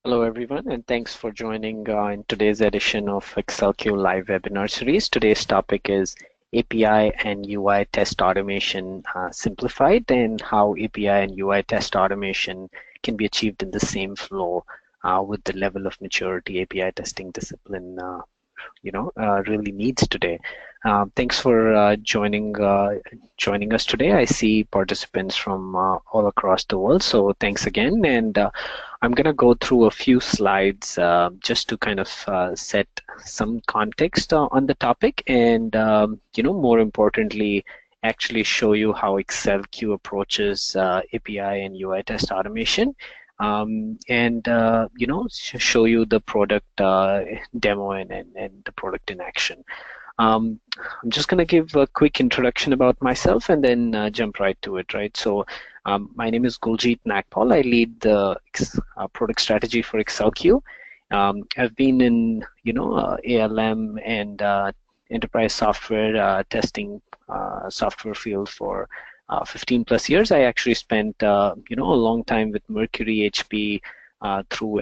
Hello, everyone, and thanks for joining in today's edition of ExcelQ Live Webinar Series. Today's topic is API and UI test automation simplified, and how API and UI test automation can be achieved in the same flow with the level of maturity API testing discipline really needs today. Thanks for joining us today. I see participants from all across the world, so thanks again. And I'm going to go through a few slides just to kind of set some context on the topic, and more importantly, actually show you how ExcelQ approaches API and UI test automation, and show you the product demo and the product in action. I'm just going to give a quick introduction about myself and then jump right to it, right? So my name is Guljeet Nagpal. I lead the product strategy for ExcelQ. I've been in, ALM and enterprise software testing software field for 15 plus years. I actually spent, a long time with Mercury HP through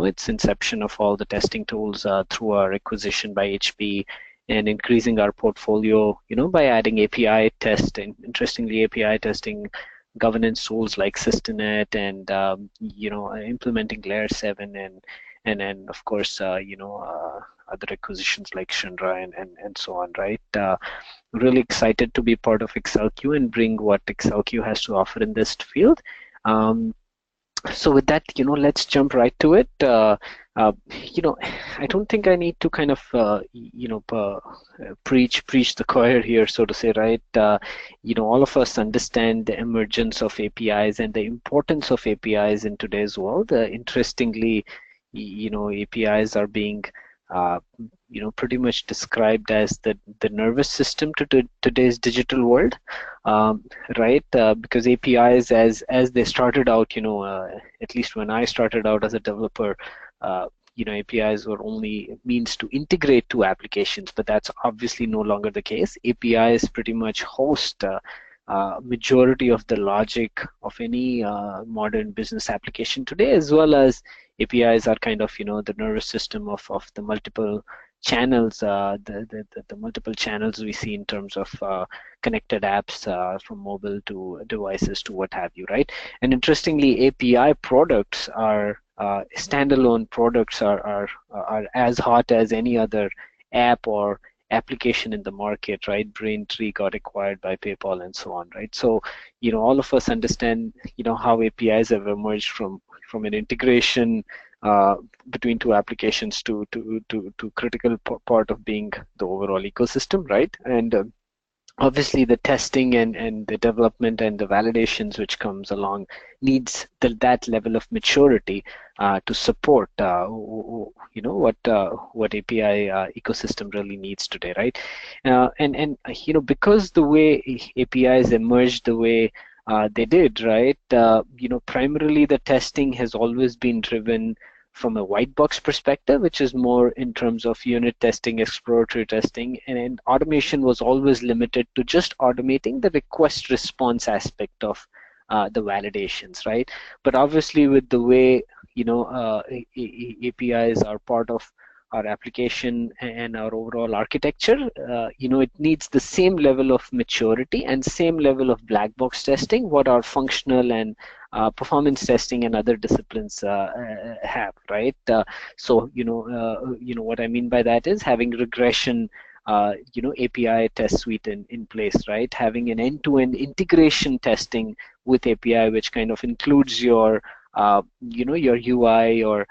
its inception of all the testing tools through our acquisition by HP and increasing our portfolio, by adding API testing, interestingly, API testing governance tools like Systenet and, implementing Layer 7 and of course, other acquisitions like Shinra and so on, right? Really excited to be part of ExcelQ and bring what ExcelQ has to offer in this field. So with that, let's jump right to it. I don't think I need to kind of, preach the choir here, so to say, right? All of us understand the emergence of APIs and the importance of APIs in today's world. Interestingly, APIs are being uh, pretty much described as the nervous system to today's digital world, right? Because APIs, as they started out, at least when I started out as a developer, APIs were only means to integrate to applications, but that's obviously no longer the case. APIs pretty much host majority of the logic of any modern business application today, as well as APIs are kind of, the nervous system of the multiple channels, the multiple channels we see in terms of connected apps from mobile to devices to what have you, right? And interestingly, API products are standalone products are as hot as any other app or application in the market, right? Braintree got acquired by PayPal and so on, right? So, all of us understand, how APIs have emerged from an integration uh, between two applications to critical part of being the overall ecosystem, right? And obviously the testing and the development and the validations which comes along needs that level of maturity to support what API ecosystem really needs today, right? And because the way APIs emerged the way they did, right? Primarily the testing has always been driven from a white box perspective, which is more in terms of unit testing, exploratory testing, and automation was always limited to just automating the request response aspect of the validations, right? But obviously, with the way APIs are part of our application and our overall architecture, it needs the same level of maturity and same level of black box testing what our functional and performance testing and other disciplines have, right? What I mean by that is having regression, API test suite in place, right? Having an end-to-end integration testing with API, which kind of includes your, your UI or,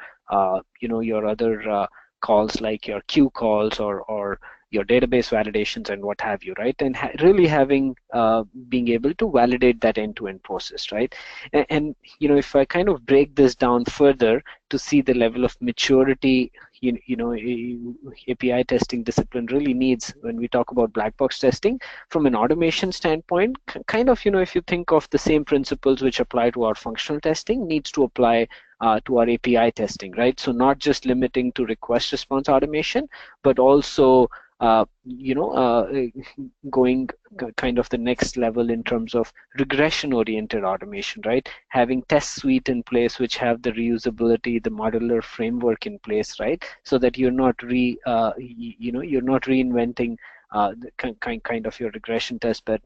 your other calls like your queue calls or your database validations and what have you, right? And really having being able to validate that end-to-end process, right? And if I kind of break this down further to see the level of maturity, API testing discipline really needs when we talk about black box testing from an automation standpoint, kind of, if you think of the same principles which apply to our functional testing needs to apply to our API testing, right? So not just limiting to request response automation, but also going kind of the next level in terms of regression-oriented automation, right? Having test suite in place which have the reusability, the modular framework in place, right? So that you're not you're not reinventing the kind of your regression test, but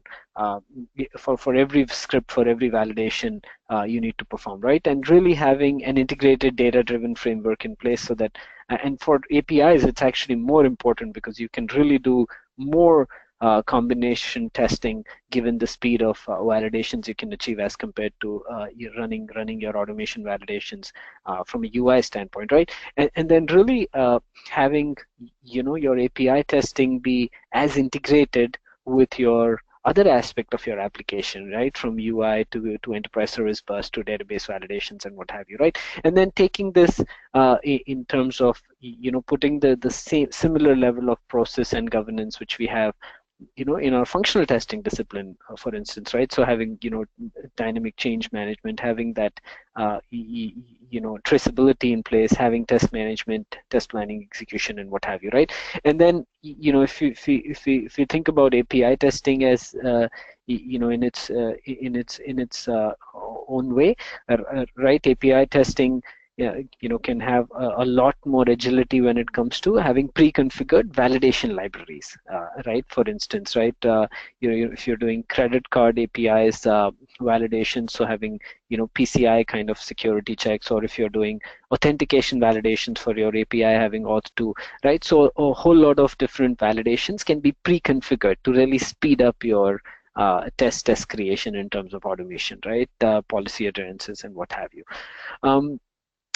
for every script, for every validation, you need to perform, right? And really having an integrated data-driven framework in place so that, and for APIs, it's actually more important because you can really do more combination testing given the speed of validations you can achieve as compared to you running your automation validations from a UI standpoint, right? And then really having your API testing be as integrated with your other aspect of your application, right? From UI to enterprise service bus to database validations and what have you, right? And then taking this in terms of putting the same similar level of process and governance which we have in our functional testing discipline, for instance, right? So having, dynamic change management, having that, traceability in place, having test management, test planning, execution, and what have you, right? And then, if you think about API testing as, in its own way, right? API testing yeah, can have a lot more agility when it comes to having pre-configured validation libraries, right? For instance, right, if you're doing credit card APIs validation, so having PCI kind of security checks, or if you're doing authentication validations for your API, having auth2, right? So a whole lot of different validations can be pre-configured to really speed up your test creation in terms of automation, right? Policy adherences and what have you.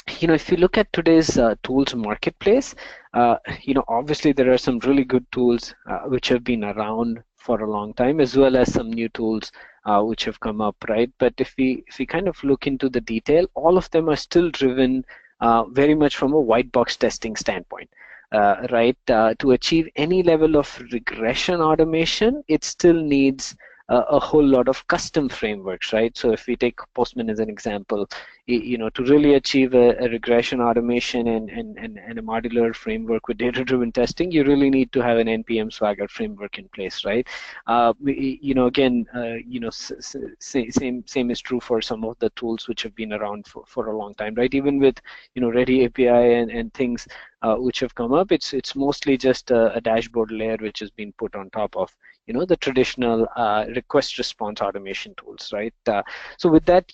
If you look at today's tools marketplace, obviously there are some really good tools which have been around for a long time, as well as some new tools which have come up, right? But if we kind of look into the detail, all of them are still driven very much from a white box testing standpoint. Right? To achieve any level of regression automation, it still needs a whole lot of custom frameworks, right? So if we take Postman as an example, to really achieve a regression automation and a modular framework with data-driven testing, you really need to have an NPM Swagger framework in place, right? Again, same is true for some of the tools which have been around for a long time, right? Even with Ready API and things which have come up, it's mostly just a dashboard layer which has been put on top of the traditional request response automation tools, right? So with that,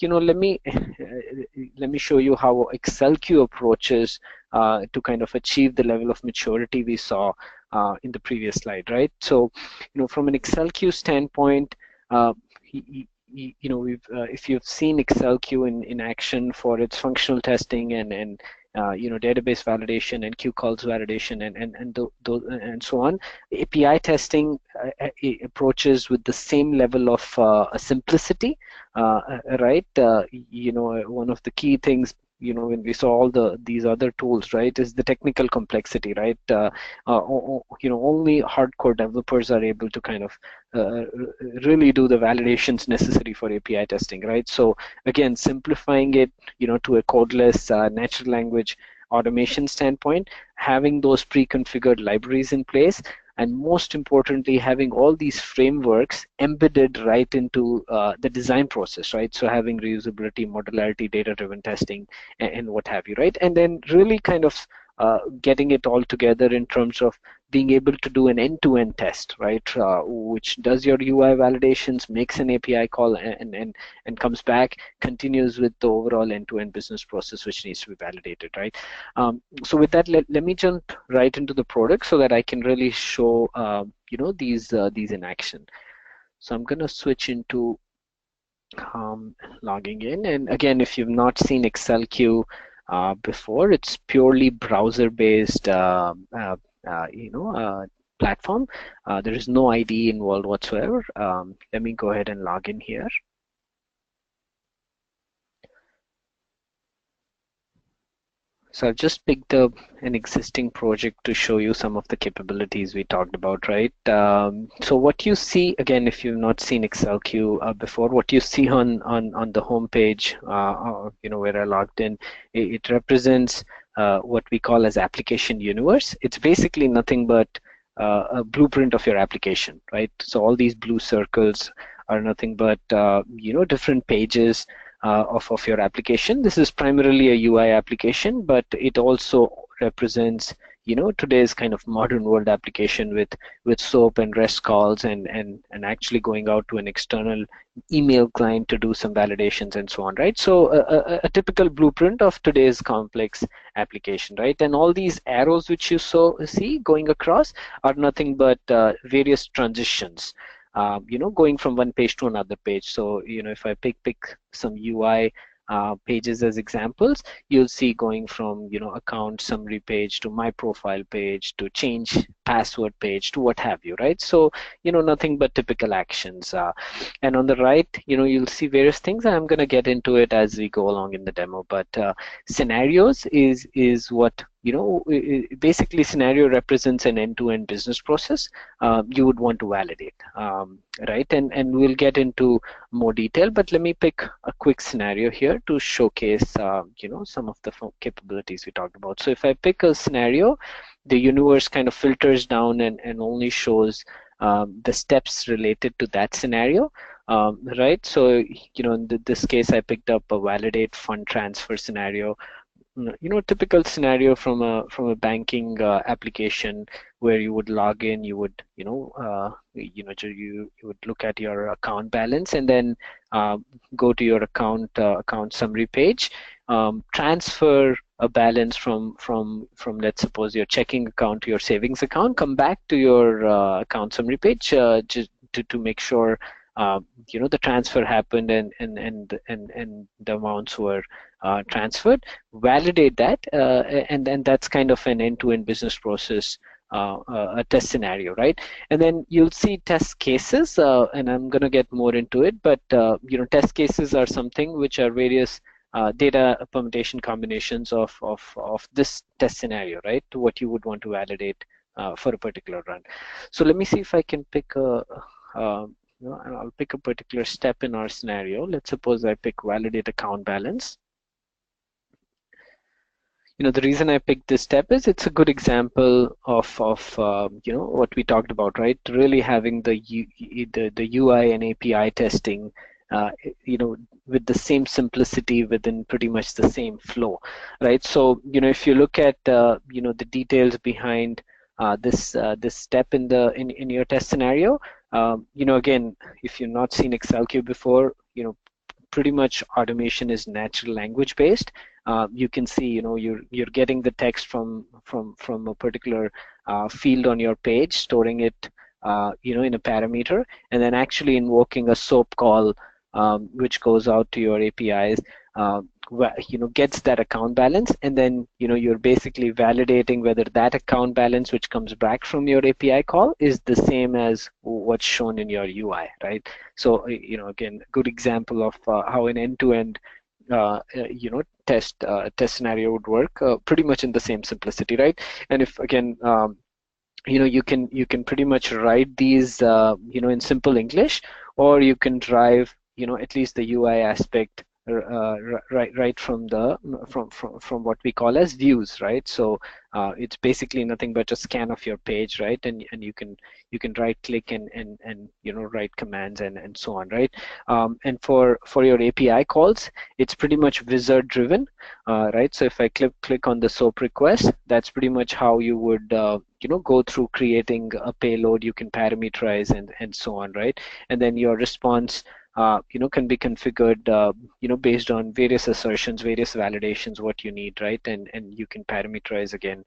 let me show you how ExcelQ approaches to kind of achieve the level of maturity we saw in the previous slide, right? So, from an ExcelQ standpoint, we've if you've seen ExcelQ in action for its functional testing and database validation and queue-calls validation and so on. API testing approaches with the same level of simplicity, right? One of the key things when we saw all these other tools, right, is the technical complexity, right? Only hardcore developers are able to kind of really do the validations necessary for API testing, right? So again, simplifying it, to a codeless natural language automation standpoint, having those pre-configured libraries in place, and most importantly, having all these frameworks embedded right into the design process, right? So having reusability, modularity, data-driven testing, and what have you, right? And then really kind of getting it all together in terms of being able to do an end-to-end test, right? Which does your UI validations, makes an API call, and comes back, continues with the overall end-to-end business process which needs to be validated, right? So with that, let me jump right into the product so that I can really show these in action. So I'm gonna switch into logging in, and again, if you've not seen ExcelQ before, it's purely browser-based platform. There is no IDE involved whatsoever. Let me go ahead and log in here. So I've just picked up an existing project to show you some of the capabilities we talked about, right? So what you see, again, if you've not seen ExcelQ before, what you see on the home page, where I logged in, it represents what we call as application universe. It's basically nothing but a blueprint of your application, right? So all these blue circles are nothing but different pages of your application. This is primarily a UI application, but it also represents today's kind of modern world application with SOAP and REST calls and actually going out to an external email client to do some validations and so on, right? So a typical blueprint of today's complex application, right? And all these arrows which you see going across are nothing but various transitions, going from one page to another page. So, if I pick some UI pages as examples, you'll see going from, account summary page to my profile page to change password page to what have you, right? So, nothing but typical actions. And on the right, you'll see various things. I'm going to get into it as we go along in the demo, but scenarios is what basically scenario represents an end-to-end business process you would want to validate, right? And we'll get into more detail, but let me pick a quick scenario here to showcase some of the capabilities we talked about. So if I pick a scenario, the universe kind of filters down and only shows the steps related to that scenario, right? So in this case I picked up a validate fund transfer scenario. Typical scenario from a banking application where you would log in, you would you would look at your account balance and then go to your account summary page, transfer a balance from let's suppose your checking account to your savings account, come back to your account summary page just to make sure the transfer happened and the amounts were transferred, validate that, and that's kind of an end-to-end business process, a test scenario, right? And then you'll see test cases, and I'm going to get more into it, but test cases are something which are various data permutation combinations of this test scenario, right, to what you would want to validate for a particular run. So let me see if I can pick I'll pick a particular step in our scenario. Let's suppose I pick validate account balance. The reason I picked this step is it's a good example of what we talked about, right? Really having the UI and API testing, with the same simplicity within pretty much the same flow, right? So if you look at the details behind this step in your test scenario, again, if you've not seen ExcelQ before, pretty much automation is natural language based. You can see, you're getting the text from a particular field on your page, storing it, in a parameter, and then actually invoking a SOAP call, which goes out to your APIs, gets that account balance, and then you're basically validating whether that account balance which comes back from your API call is the same as what's shown in your UI, right? So again, good example of how an end-to-end test scenario would work, pretty much in the same simplicity, right? And if again you can pretty much write these in simple English, or you can drive at least the UI aspect right from what we call as views, right? So it's basically nothing but a scan of your page, right? And you can right click and write commands and so on, right? And for your API calls, it's pretty much wizard driven, right? So if I click on the SOAP request, that's pretty much how you would go through creating a payload. You can parameterize and so on, right? And then your response can be configured, based on various assertions, various validations, what you need, right? And you can parameterize again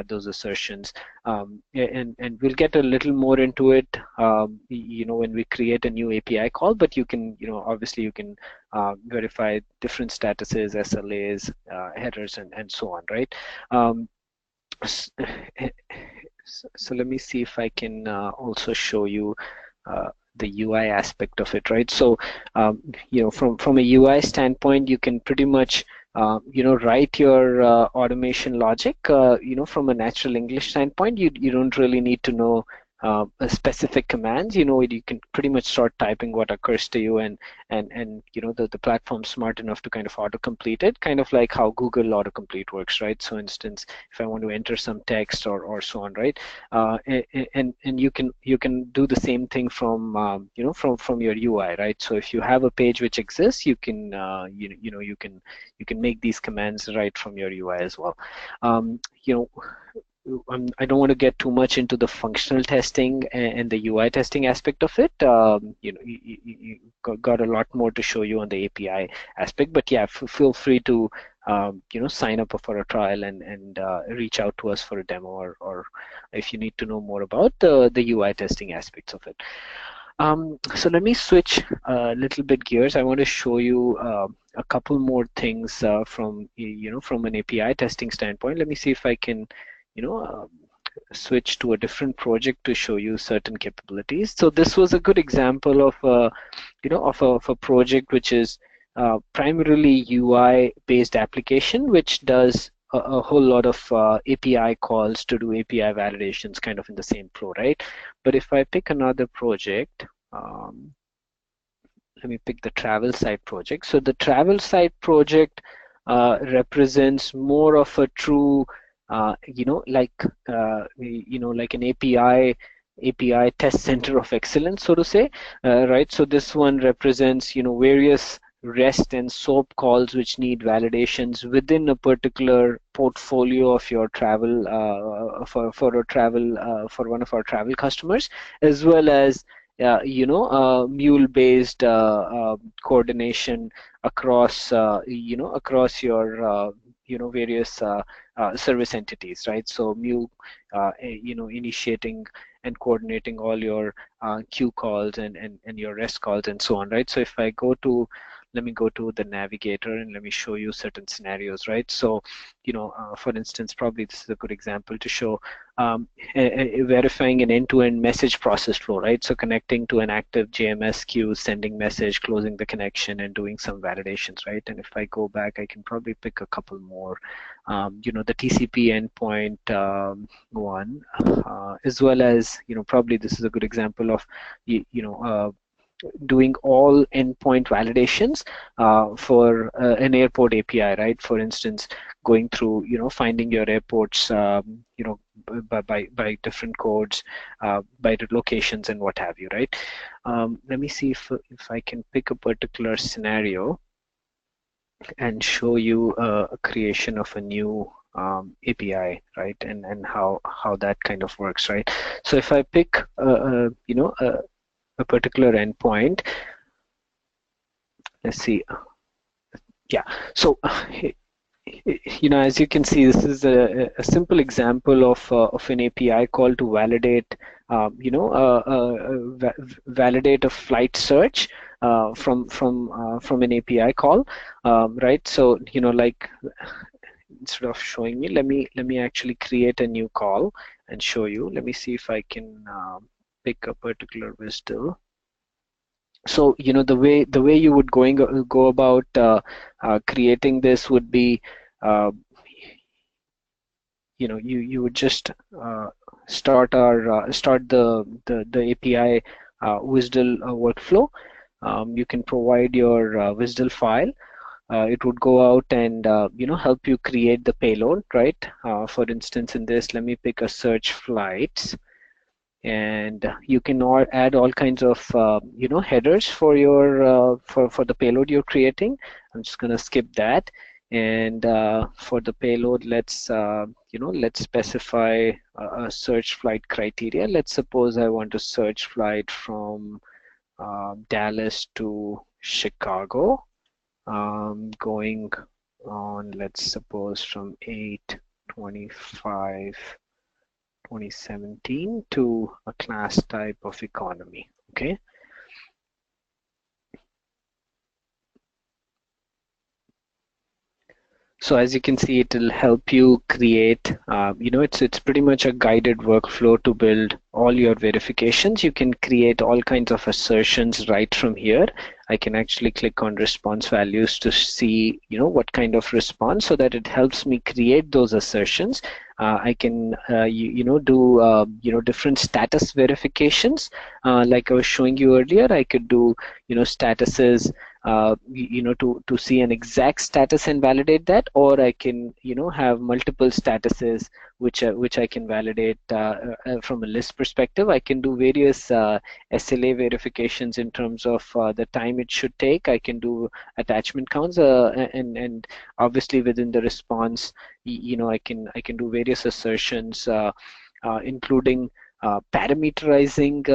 those assertions. And we'll get a little more into it, when we create a new API call. But you can, obviously you can verify different statuses, SLAs, headers, and so on, right? So let me see if I can also show you the UI aspect of it, right? So, from a UI standpoint, you can pretty much, write your automation logic, from a natural English standpoint. You don't really need to know, specific commands, you can pretty much start typing what occurs to you, and the platform's smart enough to kind of autocomplete it, kind of like how Google autocomplete works, right? So instance, if I want to enter some text or so on, right? And you can do the same thing from from your UI, right? So if you have a page which exists, you can you can make these commands right from your UI as well. Um, you know, I don't want to get too much into the functional testing and the UI testing aspect of it. You got a lot more to show you on the API aspect, but yeah, feel free to sign up for a trial and reach out to us for a demo, or if you need to know more about the UI testing aspects of it. So let me switch a little bit gears. I want to show you a couple more things from an API testing standpoint. Let me see if I can you know, uh, switch to a different project to show you certain capabilities. So this was a good example of a project which is primarily UI based application, which does a whole lot of API calls to do API validations kind of in the same flow, right? But if I pick another project, let me pick the travel site project. So the travel site project represents more of a true, like an API test center of excellence, so to say, right? So this one represents, various REST and SOAP calls which need validations within a particular portfolio of your travel for a travel for one of our travel customers, as well as mule-based coordination across across your various service entities, right? So mule, initiating and coordinating all your queue calls and your REST calls and so on, right? So if I let me go to the navigator and let me show you certain scenarios, right? So, for instance, probably this is a good example to show verifying an end-to-end message process flow, right? So connecting to an active JMS queue, sending message, closing the connection, and doing some validations, right? And if I go back, I can probably pick a couple more. The TCP endpoint one, as well as, probably this is a good example of, doing all endpoint validations for an airport API, right? For instance, going through, finding your airports, by different codes, by the locations and what have you, right? Let me see if I can pick a particular scenario and show you a creation of a new API, right? And how that kind of works, right? So if I pick a particular endpoint, let's see. Yeah. So as you can see, this is a simple example of an API call to validate, validate a flight search from an API call, right? So like, instead of showing me, let me actually create a new call and show you. Let me see if I can pick a particular WSDL. So the way you would go about creating this would be, you would just start the API WSDL workflow. You can provide your WSDL file. It would go out and help you create the payload, right? For instance, in this, let me pick a search flights. And you can add all kinds of headers for your for the payload you're creating. I'm just going to skip that, and for the payload, let's let's specify a search flight criteria. Let's suppose I want to search flight from Dallas to Chicago, going on, let's suppose, from 8/25 2017 to a class type of economy. Okay. So as you can see, it will help you create, it's pretty much a guided workflow to build all your verifications. You can create all kinds of assertions right from here. I can actually click on response values to see, what kind of response, so that it helps me create those assertions. I can, do, different status verifications. Like I was showing you earlier, I could do, statuses, to see an exact status and validate that, or I can, have multiple statuses which I can validate from a list perspective. I can do various SLA verifications in terms of the time it should take. I can do attachment counts, and obviously within the response, I can do various assertions, including parameterizing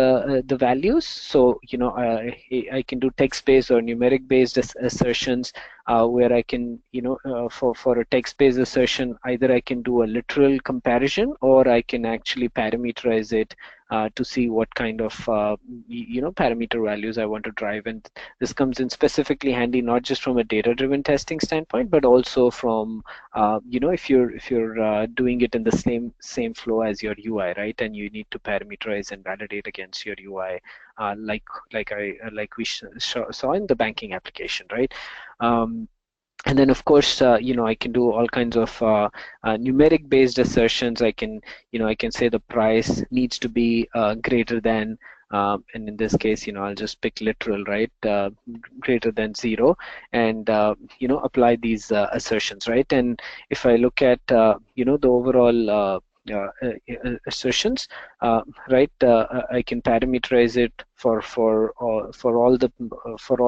the values. So, I can do text-based or numeric-based assertions, where I can, for a text-based assertion, either I can do a literal comparison, or I can actually parameterize it to see what kind of, parameter values I want to drive. And this comes in specifically handy, not just from a data-driven testing standpoint, but also from, if you're doing it in the same flow as your UI, right? And you need to parameterize and validate against your UI, like we saw in the banking application, right? And then, of course, I can do all kinds of numeric-based assertions. I can say the price needs to be greater than, and in this case, I'll just pick literal, right? Greater than 0, and apply these assertions, right? And if I look at, the overall assertions, right? I can parameterize it for all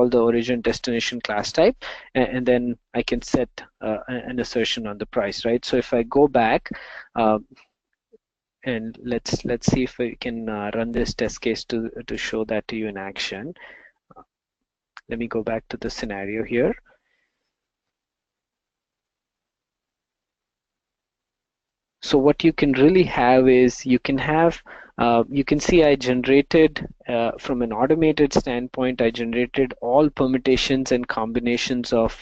the origin destination class type, and then I can set an assertion on the price, right? So if I go back, uh, and let's see if we can run this test case to show that to you in action. Let me go back to the scenario here. So what you can really have is you can see I generated, from an automated standpoint, I generated all permutations and combinations of,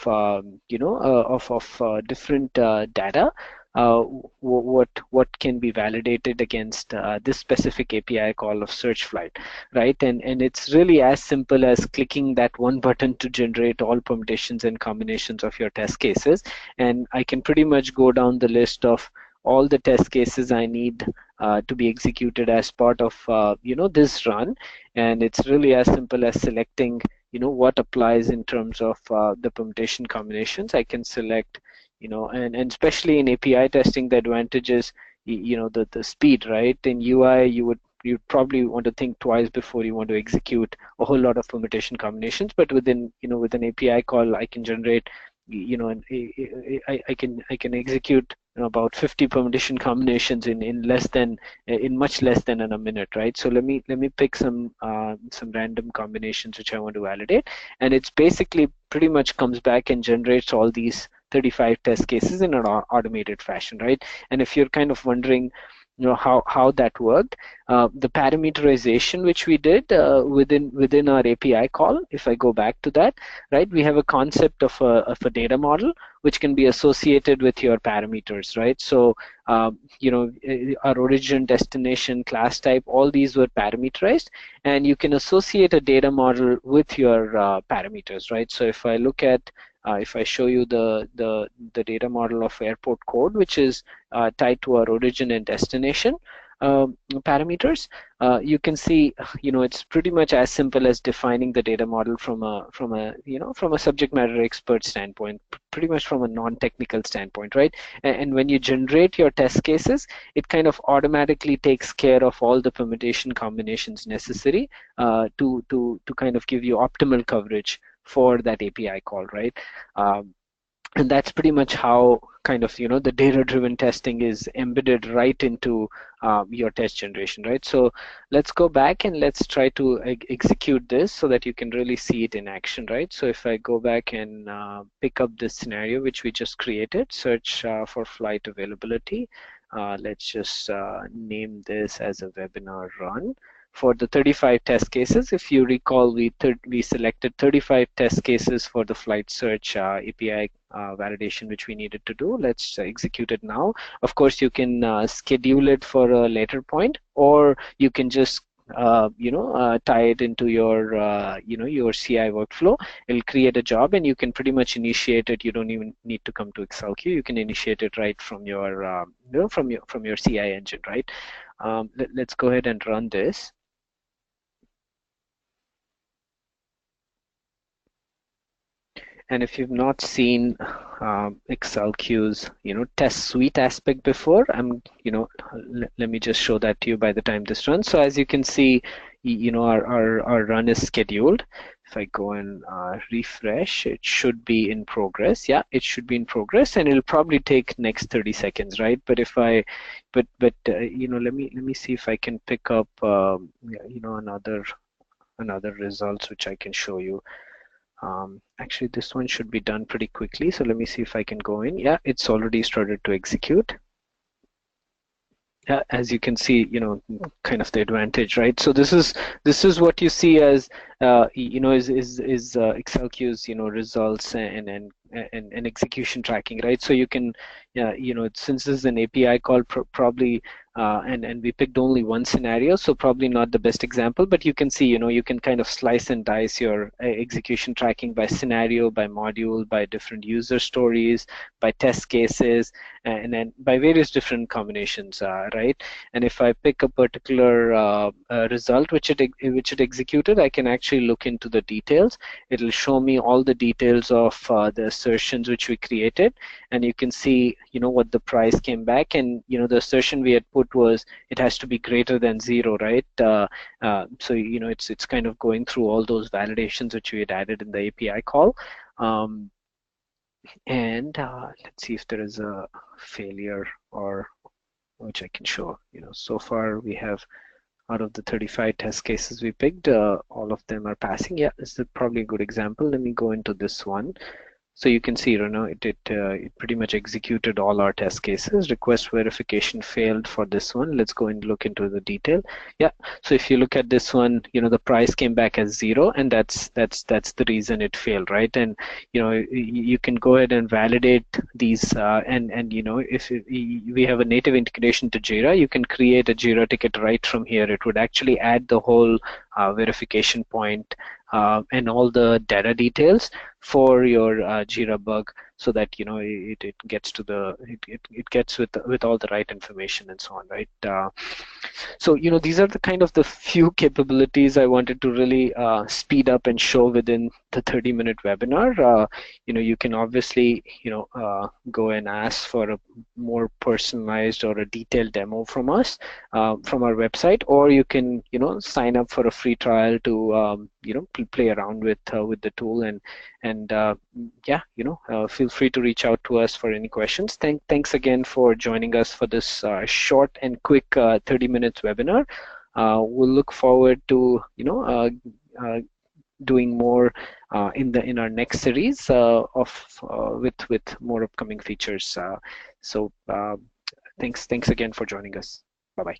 different data. What can be validated against this specific API call of search flight, right? And it's really as simple as clicking that one button to generate all permutations and combinations of your test cases. And I can pretty much go down the list of all the test cases I need to be executed as part of, this run. And it's really as simple as selecting, what applies in terms of the permutation combinations. I can select, and especially in API testing, the advantage is, the speed, right? In UI, you'd probably want to think twice before you want to execute a whole lot of permutation combinations. But with an API call, I can generate, I can execute, about 50 permutation combinations in much less than in a minute, right? So let me pick some random combinations which I want to validate, and it's basically pretty much comes back and generates all these 35 test cases in an automated fashion, right? And if you're kind of wondering, how that worked, the parameterization which we did within our API call, if I go back to that, right, we have a concept of a data model which can be associated with your parameters, right? So our origin, destination, class type, all these were parameterized, and you can associate a data model with your parameters, right? So if I show you the data model of airport code, which is tied to our origin and destination parameters, you can see, it's pretty much as simple as defining the data model from a subject matter expert standpoint, pretty much from a non-technical standpoint, right? And when you generate your test cases, it kind of automatically takes care of all the permutation combinations necessary to kind of give you optimal coverage for that API call, right? And that's pretty much how kind of the data-driven testing is embedded right into your test generation, right? So let's go back and let's try to execute this so that you can really see it in action, right? So if I go back and pick up this scenario which we just created, search for flight availability. Let's just name this as a webinar run. for the 35 test cases. If you recall, we selected 35 test cases for the flight search API validation which we needed to do. Let's execute it now. Of course, you can schedule it for a later point, or you can just tie it into your your CI workflow. It'll create a job, and you can pretty much initiate it. You don't even need to come to ExcelQ. You can initiate it right from your from your CI engine, right? Let's go ahead and run this. And if you've not seen ExcelQ's test suite aspect before, let me just show that to you by the time this runs. So as you can see, our run is scheduled. If I go and refresh, it should be in progress. Yeah, it should be in progress, and it'll probably take next 30 seconds, right? But if I, let me see if I can pick up another results which I can show you. Actually, this one should be done pretty quickly. So let me see if I can go in. Yeah, it's already started to execute. Yeah, as you can see, kind of the advantage, right? So this is what you see as is ExcelQ's results and execution tracking, right? So you can since this is an API call, probably and we picked only one scenario, so probably not the best example, but you can see you can kind of slice and dice your execution tracking by scenario, by module, by different user stories, by test cases, and then by various different combinations, right? And if I pick a particular result which it executed, I can actually look into the details. It'll show me all the details of the assertions which we created, and you can see what the price came back, and the assertion we had put was it has to be greater than 0, right? So it's kind of going through all those validations which we had added in the API call. And let's see if there is a failure or which I can show. So far we have, out of the 35 test cases we picked, all of them are passing. Yeah, this is probably a good example. Let me go into this one. So you can see, it pretty much executed all our test cases. Request verification failed for this one. Let's go and look into the detail. Yeah. So if you look at this one, the price came back as 0, and that's the reason it failed, right? And you can go ahead and validate these, and if we have a native integration to Jira, you can create a Jira ticket right from here. It would actually add the whole verification point and all the data details for your Jira bug, so that it gets to it gets with all the right information and so on, right? So these are the kind of the few capabilities I wanted to really speed up and show within the 30-minute webinar. You can obviously go and ask for a more personalized or a detailed demo from us from our website, or you can sign up for a free trial to play around with the tool, and feel free to reach out to us for any questions. Thanks again for joining us for this short and quick 30 minutes webinar. We'll look forward to doing more in our next series with more upcoming features. So thanks again for joining us. Bye bye.